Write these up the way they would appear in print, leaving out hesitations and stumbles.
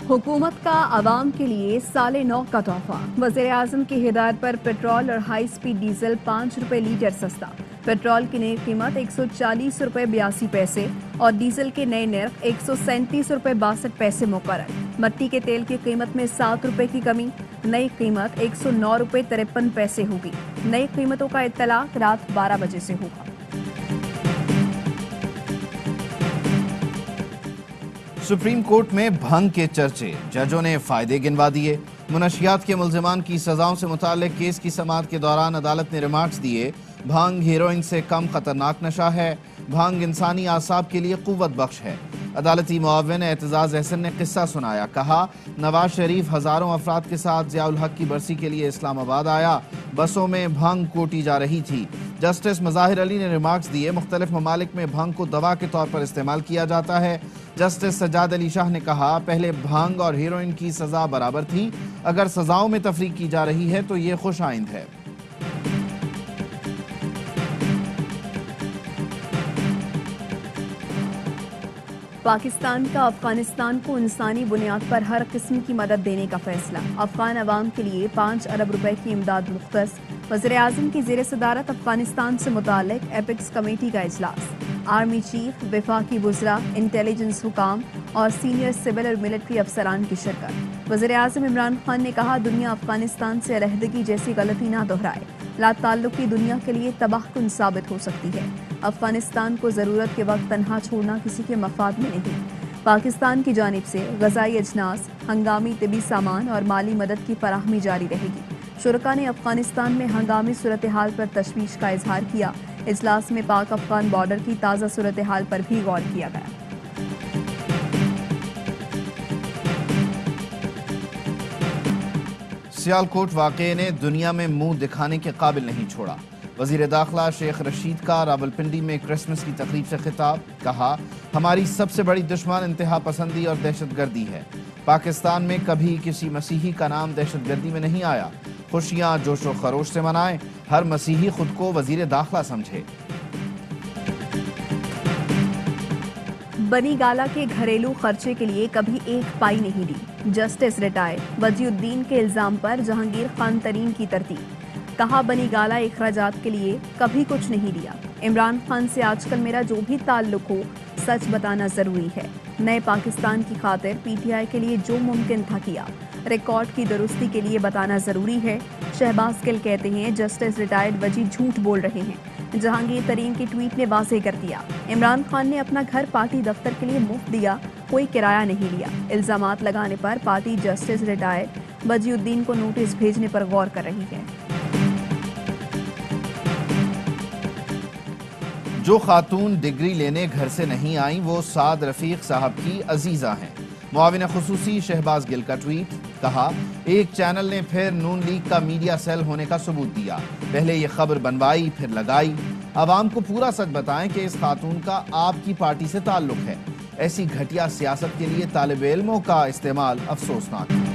हुकूमत का आवाम के लिए साल-ए-9 का तोहफा। वज़ीर-ए-आज़म की हिदायत पर पेट्रोल और हाई स्पीड डीजल 5 रुपए लीटर सस्ता। पेट्रोल की नई कीमत 140 रुपए 82 पैसे और डीजल के नए नर्ख 137 रुपए 62 पैसे मुकर्रर। मट्टी के तेल की कीमत में 7 रुपए की कमी, नई कीमत 109 रुपए 53 पैसे होगी। नई कीमतों का इत्तलाक रात 12 बजे से होगा। सुप्रीम कोर्ट में भंग के चर्चे, जजों ने फायदे गिनवा दिए। मुनशियात के मुल्जिमान की सजाओं से मुताल्लिक केस की समाअत के दौरान अदालत ने रिमार्क्स दिए। भांग हीरोइन से कम खतरनाक नशा है। भांग इंसानी आसाब के लिए कुव्वत बख्श है। अदालती मुआविन एतजाज अहसन ने किस्सा सुनाया। कहा, नवाज शरीफ हजारों अफराद के साथ ज़ियाउल हक की बरसी के लिए इस्लामाबाद आया। बसों में भंग कोटी जा रही थी। जस्टिस मज़ाहिर अली ने रिमार्क्स दिए। मुख्तलिफ ममालिक में भांग को दवा के तौर पर इस्तेमाल किया जाता है। जस्टिस सज्जाद अली शाह ने कहा, पहले भांग और हीरोइन की सजा बराबर थी। अगर सजाओं में तफरीक की जा रही है तो ये खुश आइंद है। पाकिस्तान का अफगानिस्तान को इंसानी बुनियाद पर हर किस्म की मदद देने का फैसला। अफगान अवाम के लिए 5 अरब रुपए की इमदाद मुख्तस। वज़ीर-ए-आज़म की ज़ेर सदारत अफगानिस्तान से मुताल्लिक एपिक्स कमेटी का इजलास। आर्मी चीफ, वफाकी वुज़रा, इंटेलिजेंस हुकाम और सीनियर सिविल और मिलिट्री अफसरान की शिरकत। वज़ीर-ए-आज़म इमरान खान ने कहा, दुनिया अफगानिस्तान से अलहदगी जैसी गलती ना दोहराए। लाताल्लुकी दुनिया के लिए तबाहकुन साबित हो सकती है। अफगानिस्तान को ज़रूरत के वक्त तन्हा छोड़ना किसी के मफाद में नहीं। पाकिस्तान की जानिब से ग़ज़ाई अजनास, हंगामी तिबी सामान और माली मदद की फराहमी जारी रहेगी। शुरका ने अफगानिस्तान में हंगामी सूरत हाल पर तशवीश का इजहार किया। इजलास में पाक अफगान बॉर्डर की ताज़ा सूरत हाल पर भी गौर किया गया। सियालकोट वाक़े ने दुनिया में मुंह दिखाने के काबिल नहीं छोड़ा। वज़ीर दाखिला शेख रशीद का रावलपिंडी में क्रिसमस की तकरीब से खिताब। कहा, हमारी सबसे बड़ी दुश्मन इंतहा पसंदी और दहशतगर्दी है। पाकिस्तान में कभी किसी मसीही का नाम दहशतगर्दी में नहीं आया। खुशियां जोशो खरोश से मनाएं। हर मसीही खुद को वज़ीर दाखिला समझे। बनी गाला के घरेलू खर्चे के लिए कभी एक पाई नहीं दी। जस्टिस रिटायर्ड वजीउद्दीन के इल्जाम पर जहांगीर खान तरीन की तरतीब। कहा, बनी गाला इखराजात के लिए कभी कुछ नहीं दिया। इमरान खान से आजकल मेरा जो भी ताल्लुक हो सच बताना जरूरी है। नए पाकिस्तान की खातिर पीटीआई के लिए जो मुमकिन था किया। रिकॉर्ड की दुरुस्ती के लिए बताना जरूरी है। शहबाज गिल कहते हैं, जस्टिस रिटायर्ड वजी झूठ बोल रहे हैं। जहांगीर तरीन की ट्वीट ने वाज़ेह कर दिया, इमरान खान ने अपना घर पार्टी दफ्तर के लिए मुफ्त दिया, कोई किराया नहीं लिया। इल्जामात लगाने पर पार्टी जस्टिस रिटायर्ड वजीउद्दीन को नोटिस भेजने पर गौर कर रही है। जो खातून डिग्री लेने घर से नहीं आई वो साद रफीक साहब की अजीजा हैं। मुआविन खुसूसी शहबाज गिल का ट्वीट। कहा, एक चैनल ने फिर नून लीग का मीडिया सेल होने का सबूत दिया। पहले ये खबर बनवाई फिर लगाई। आवाम को पूरा सच बताएं कि इस खातून का आपकी पार्टी से ताल्लुक है। ऐसी घटिया सियासत के लिए तालिब इल्मों का इस्तेमाल अफसोसनाक है।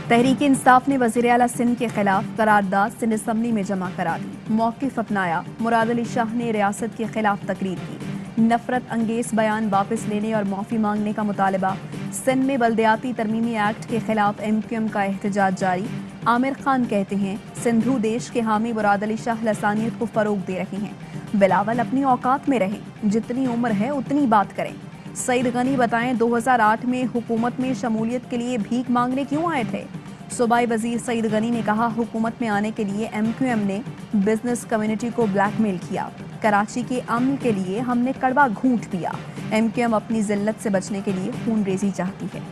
तहरीक इंसाफ ने वज़ीर आला सिंध के खिलाफ करारदाद सिंध असम्बली में जमा करा दी। मौक़िफ़ अपनाया। मुराद अली शाह ने रियासत के खिलाफ तकरीर की। नफरत अंगेज बयान वापस लेने और माफ़ी मांगने का मुतालबा। सिंध में बल्दियाती तरमीमी एक्ट के खिलाफ MQM का एहतजाज जारी। आमिर खान कहते हैं, सिंधु देश के हामी मुराद अली शाह लसानियत को फ़रोग दे रहे हैं। बिलावल अपनी औकात में रहें, जितनी उम्र है उतनी बात करें। सईद गनी बताएं, 2008 में हुकूमत में शमूलियत के लिए भीख मांगने क्यों आए थे? सूबाई वजीर सईद गनी ने कहा, हुकूमत में आने के लिए MQM ने बिजनेस कम्युनिटी को ब्लैकमेल किया। कराची के अमन के लिए हमने कड़वा घूंट पिया। MQM अपनी जिल्लत से बचने के लिए खून रेजी चाहती है।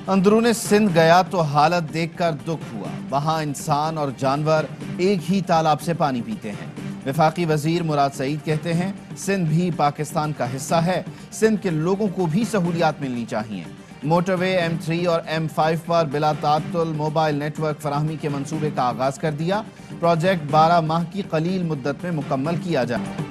अंदरूने सिंध गया तो हालत देखकर दुख हुआ। वहां इंसान और जानवर एक ही तालाब से पानी पीते हैं। वफाकी वजीर मुराद सईद कहते हैं, सिंध भी पाकिस्तान का हिस्सा है। सिंध के लोगों को भी सहूलियात मिलनी चाहिए। मोटरवे M3 और M5 पर बिला तात्तुल मोबाइल नेटवर्क फराहमी के मंसूबे का आगाज कर दिया। प्रोजेक्ट 12 माह की कलील मुद्दत में मुकम्मल किया जाए।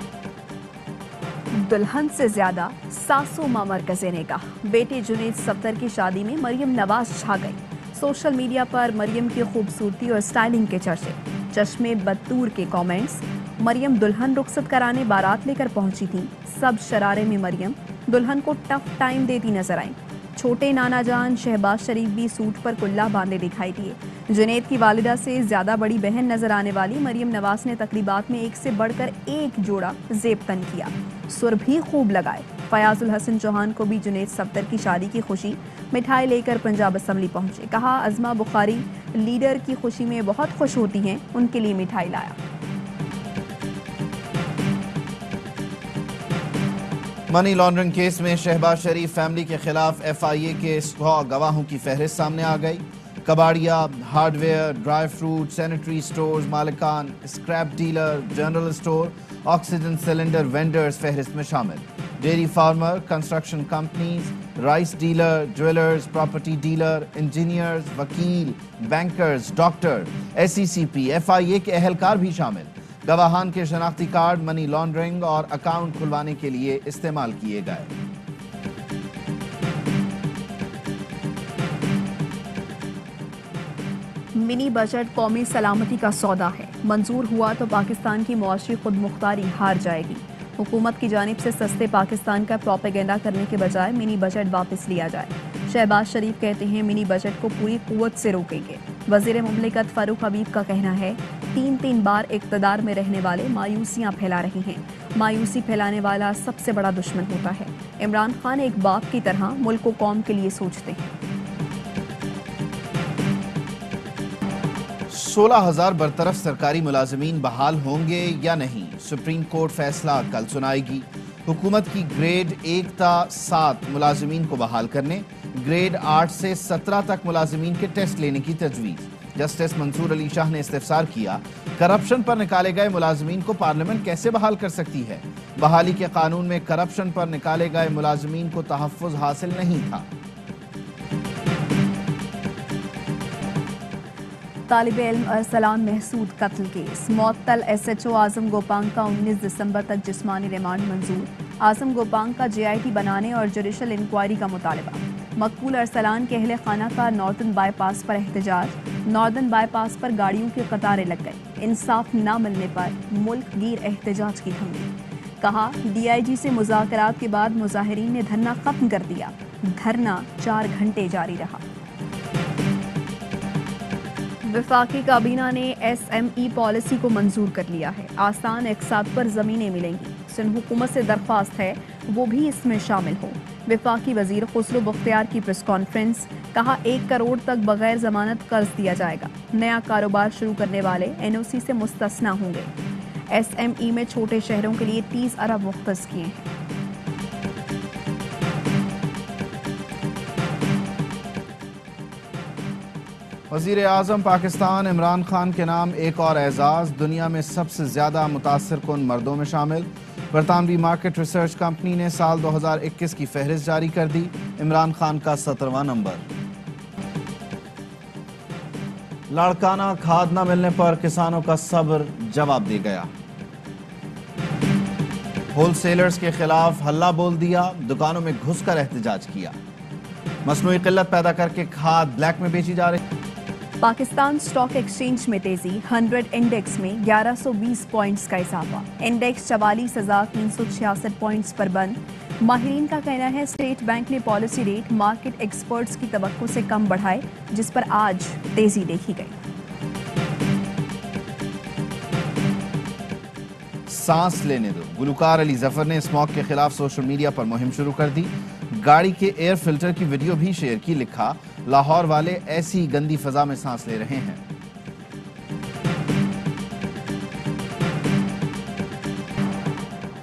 दुल्हन से ज्यादा सासू माँ मरकज़े निगाह। बेटे जुनैद सफ्दर की शादी में मरियम नवाज छा गई। सोशल मीडिया पर मरियम की खूबसूरती और स्टाइलिंग के चर्चे। चश्मे बदतूर के कमेंट्स। मरियम दुल्हन रुखसत कराने बारात लेकर पहुंची थी। सब शरारे में मरियम दुल्हन को टफ टाइम देती नजर आई। छोटे नाना जान शहबाज शरीफ भी सूट पर कुल्ला बांधे दिखाई दिए। जुनैद की वालिदा से ज्यादा बड़ी बहन नजर आने वाली मरियम नवाज ने तकरीबात में एक से बढ़कर एक जोड़ा जेब तन किया, सुर भी खूब लगाए। फयाजुल हसन चौहान को भी जुनैद सफ्दर की शादी की खुशी मिठाई लेकर पंजाब असम्बली पहुंचे। कहा, अज़मा बुखारी लीडर की खुशी में बहुत खुश होती हैं, उनके लिए मिठाई लाया। मनी लॉन्ड्रिंग केस में शहबाज शरीफ फैमिली के खिलाफ FIA के 100 गवाहों की फहरिस्त सामने आ गई। कबाड़िया, hardware, dry fruit, sanitary stores मालिकान, scrap dealer, general store, oxygen cylinder vendors फहरिस्त में शामिल। Dairy farmer, construction companies, rice dealer, jewellers, property dealer, engineers, वकील, बैंकर्स, डॉक्टर, SECP, FIA के अहलकार भी शामिल। गवाहान के शनाख्ती कार्ड मनी लॉन्ड्रिंग और अकाउंट खुलवाने के लिए इस्तेमाल किए गए। मिनी बजट कौमी सलामती का सौदा है। मंजूर हुआ तो पाकिस्तान की मुआशी खुद मुख्तारी हार जाएगी। हुकूमत की जानिब से सस्ते पाकिस्तान का प्रोपेगेंडा करने के बजाय मिनी बजट वापस लिया जाए। शहबाज शरीफ कहते हैं मिनी बजट को पूरी कुव्वत से रोकेंगे। वजीर मुमलिकत फारूक हबीब का कहना है 3 बार इक़्तिदार में रहने वाले मायूसियां फैला रहे हैं। मायूसी फैलाने वाला सबसे बड़ा दुश्मन होता है। इमरान खान एक बाप की तरह मुल्क व कौम के लिए सोचते हैं। 16,000 बरतरफ सरकारी मुलाजमीन बहाल होंगे या नहीं, सुप्रीम कोर्ट फैसला कल सुनाएगी। हुकूमत की ग्रेड 1 ता 7 मुलाजमीन को बहाल करने, ग्रेड 8 से 17 तक मुलाजमीन के टेस्ट लेने की तजवीज़। जस्टिस मंसूर अली शाह ने इस्तिफसार किया, करप्शन पर निकाले गए मुलाजमीन को पार्लियामेंट कैसे बहाल कर सकती है। बहाली के कानून में करप्शन पर निकाले गए मुलाजमीन को तहफ़्फ़ुज़ हासिल नहीं था। तालिब इल्म अरसलान महसूद कत्ल केस, मुअत्तल SHO आजम गोपांग का 19 दिसंबर तक जिस्मानी रिमांड मंजूर। आजम गोपांग का JIT बनाने और जुडिशल इंक्वायरी का मुतालबा। मकबूल अरसलान के अहले खाना का नॉर्दर्न बाईपास पर एहतजाज। नॉर्दर्न बाईपास पर गाड़ियों की कतारें लग गई। इंसाफ न मिलने पर मुल्क गिर एहतजाज की धमकी। कहा, DIG से मुज़ाकरात के बाद मुजाहिरीन ने धरना खत्म कर दिया। धरना 4 घंटे जारी रहा। वफाकी काबीना ने SME पॉलिसी को मंजूर कर लिया है। आसान इक़्तिसाद पर ज़मीनें मिलेंगी। सिंध हुकूमत से दरख्वास्त है वो भी इसमें शामिल हो। वफाकी वज़ीर खुसरो बख्तियार की प्रेस कॉन्फ्रेंस। कहा, 1 करोड़ तक बगैर ज़मानत कर्ज दिया जाएगा। नया कारोबार शुरू करने वाले NOC से मुस्तस्ना होंगे। SME में छोटे शहरों के लिए 30 अरब मुख्तस किए हैं। वज़ीर आज़म पाकिस्तान इमरान खान के नाम एक और एजाज़, दुनिया में सबसे ज़्यादा मुतासिर कुन मर्दों में शामिल। बरतानवी मार्केट रिसर्च कंपनी ने साल 2021 की फहरिस्त जारी कर दी। इमरान खान का 17वां नंबर। लाड़काना खाद न मिलने पर किसानों का सब्र जवाब दे गया। होलसेलर्स के खिलाफ हल्ला बोल दिया, दुकानों में घुसकर एहतजाज किया। मसनूई किल्लत पैदा करके खाद ब्लैक में बेची जा रही। पाकिस्तान स्टॉक एक्सचेंज में तेजी, 100 इंडेक्स में 1120 पॉइंट्स का इजाफा। इंडेक्स 44,366 पॉइंट्स पर बंद। माहिरीन का कहना है स्टेट बैंक ने पॉलिसी रेट मार्केट एक्सपर्ट्स की तवक्को से कम बढ़ाए, जिस पर आज तेजी देखी गई। सांस लेने दो, गुलकार अली जफर ने स्मॉग के खिलाफ सोशल मीडिया पर मुहिम शुरू कर दी। गाड़ी के एयर फिल्टर की वीडियो भी शेयर की। लिखा, लाहौर वाले ऐसी गंदी फजा में सांस ले रहे हैं।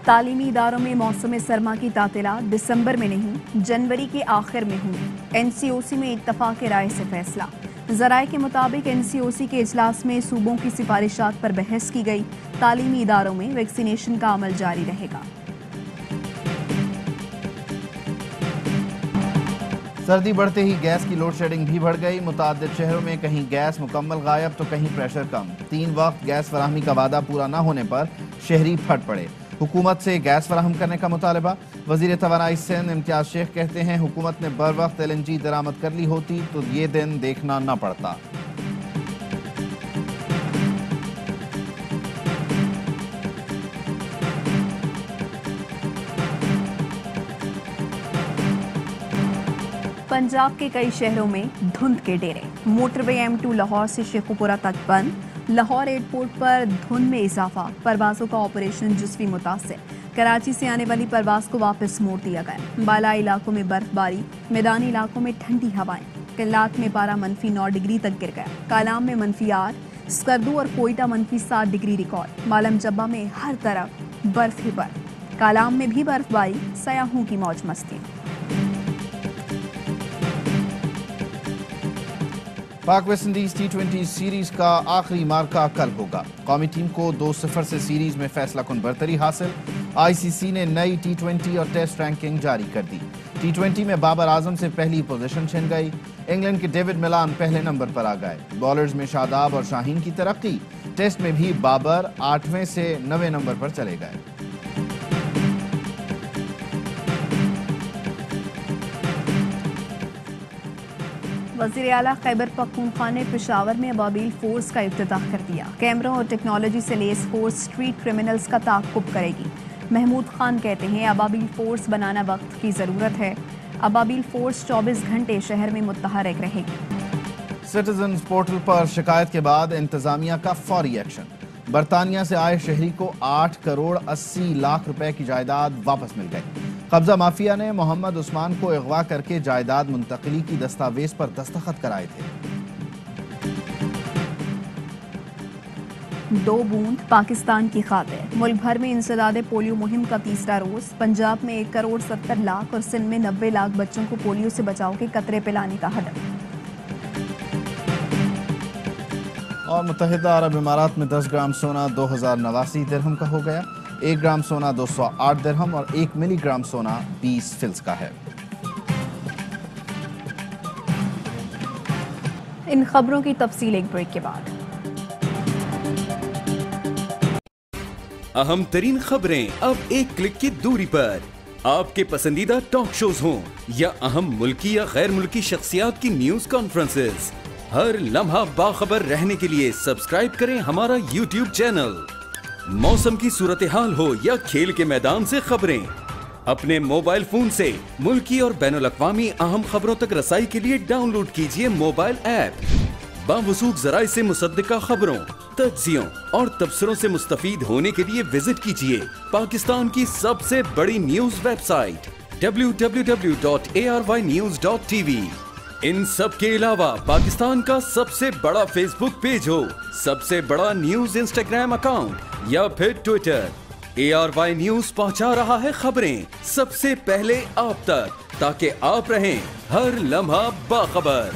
तालीमी इदारों में मौसम सरमा की तातीलात दिसंबर में नहीं, जनवरी के आखिर में होंगी। NCOC में इत्तफाक राय से फैसला। ज़राए के मुताबिक NCOC के इजलास में सूबों की सिफारिशात पर बहस की गई। तालीमी इदारों में वैक्सीनेशन का अमल जारी रहेगा। सर्दी बढ़ते ही गैस की लोड शेडिंग भी बढ़ गई। मुताद्दिद शहरों में कहीं गैस मुकम्मल गायब तो कहीं प्रेशर कम। 3 वक्त गैस फराहमी का वादा पूरा न होने पर शहरी फट पड़े। हुकूमत से गैस फराहम करने का मुतालबा। वजीर तवानाई सिंध इम्तियाज शेख कहते हैं हुकूमत ने बर वक्त LNG दरामद कर ली होती तो ये दिन देखना न पड़ता। पंजाब के कई शहरों में धुंध के डेरे। मोटरवे M2 लाहौर से शेखुपुरा तक बंद। लाहौर एयरपोर्ट पर धुंध में इजाफा। परवाजों का ऑपरेशन जुज़वी मुतासिर। कराची से आने वाली परवाज को वापस मोड़ दिया गया। बालाई इलाकों में बर्फबारी, मैदानी इलाकों में ठंडी हवाएं। किल्लात में पारा -9 डिग्री तक गिर गया। कालाम में -8, स्कर्दू और कोयटा -7 डिग्री रिकॉर्ड। मालम जब्बा में हर तरफ बर्फ ही बर्फ। कालाम में भी बर्फबारी, सयाहों की मौज मस्ती। पाक वेस्ट इंडीज T20 सीरीज का आखिरी मार्का कल होगा। कौमी टीम को 2-0 से सीरीज में फैसला कुन बरतरी हासिल। ICC ने नई T20 और टेस्ट रैंकिंग जारी कर दी। T20 में बाबर आजम से पहली पोजीशन छिन गई। इंग्लैंड के डेविड मिलान पहले नंबर पर आ गए। बॉलर्स में शादाब और शाहीन की तरक्की। टेस्ट में भी बाबर 8वें से 9वें नंबर पर चले गए। वज़ीर आला खैबर पख्तूनख्वा ने पेशावर में अबाबिल फोर्स का इफ्तिताह कर दिया। कैमरों और टेक्नोलॉजी से लेस फोर्स स्ट्रीट क्रिमिनल्स का ताक़ुब करेगी। महमूद खान कहते हैं अबाबिल फोर्स बनाना वक्त की ज़रूरत है। अबाबिल फोर्स 24 घंटे शहर में मुतहरक रहेगी। सिटीजन पोर्टल पर शिकायत के बाद इंतजामिया का फौरी एक्शन। बरतानिया से आए शहरी को 8 करोड़ 80 लाख रुपए की जायदाद वापस मिल गई। कब्जा माफिया ने मोहम्मद उस्मान को अगवा करके जायदाद मुंतकली की दस्तावेज पर दस्तखत कराए थे। 2 बूंद पाकिस्तान की खातिर। मुल्क भर में इंसदाद पोलियो मुहिम का तीसरा रोज। पंजाब में 1 करोड़ 70 लाख और सिंध में 90 लाख बच्चों को पोलियो से बचाव के कतरे पिलाने का हदफ। और मुत्तहिदा अरब इमारात में 10 ग्राम सोना 2089 दिरहम का हो गया। 1 ग्राम सोना 208 दिरहम और 1 मिलीग्राम सोना 20 फिल्स का है। इन खबरों की तफसील एक ब्रेक के बाद। अहम तरीन खबरें अब एक क्लिक की दूरी पर। आपके पसंदीदा टॉक शोज हों या अहम मुल्की या गैर मुल्की शख्सियात की न्यूज कॉन्फ्रेंसेस, हर लम्हा बाखबर रहने के लिए सब्सक्राइब करें हमारा YouTube चैनल। मौसम की सूरत हाल हो या खेल के मैदान से खबरें, अपने मोबाइल फोन से मुल्की और बैनुल-अक़वामी अहम खबरों तक रसाई के लिए डाउनलोड कीजिए मोबाइल ऐप। बावसूख ज़राए से मुसद्दिका खबरों, तज्ज़ियों और तबसरों से मुस्तफीद होने के लिए विजिट कीजिए पाकिस्तान की सबसे बड़ी न्यूज वेबसाइट www.arYnews.tv। इन सब के अलावा पाकिस्तान का सबसे बड़ा फेसबुक पेज हो, सबसे बड़ा न्यूज इंस्टाग्राम अकाउंट या फिर ट्विटर, ARY न्यूज पहुंचा रहा है खबरें सबसे पहले आप तक, ताकि आप रहें हर लम्हा बाखबर।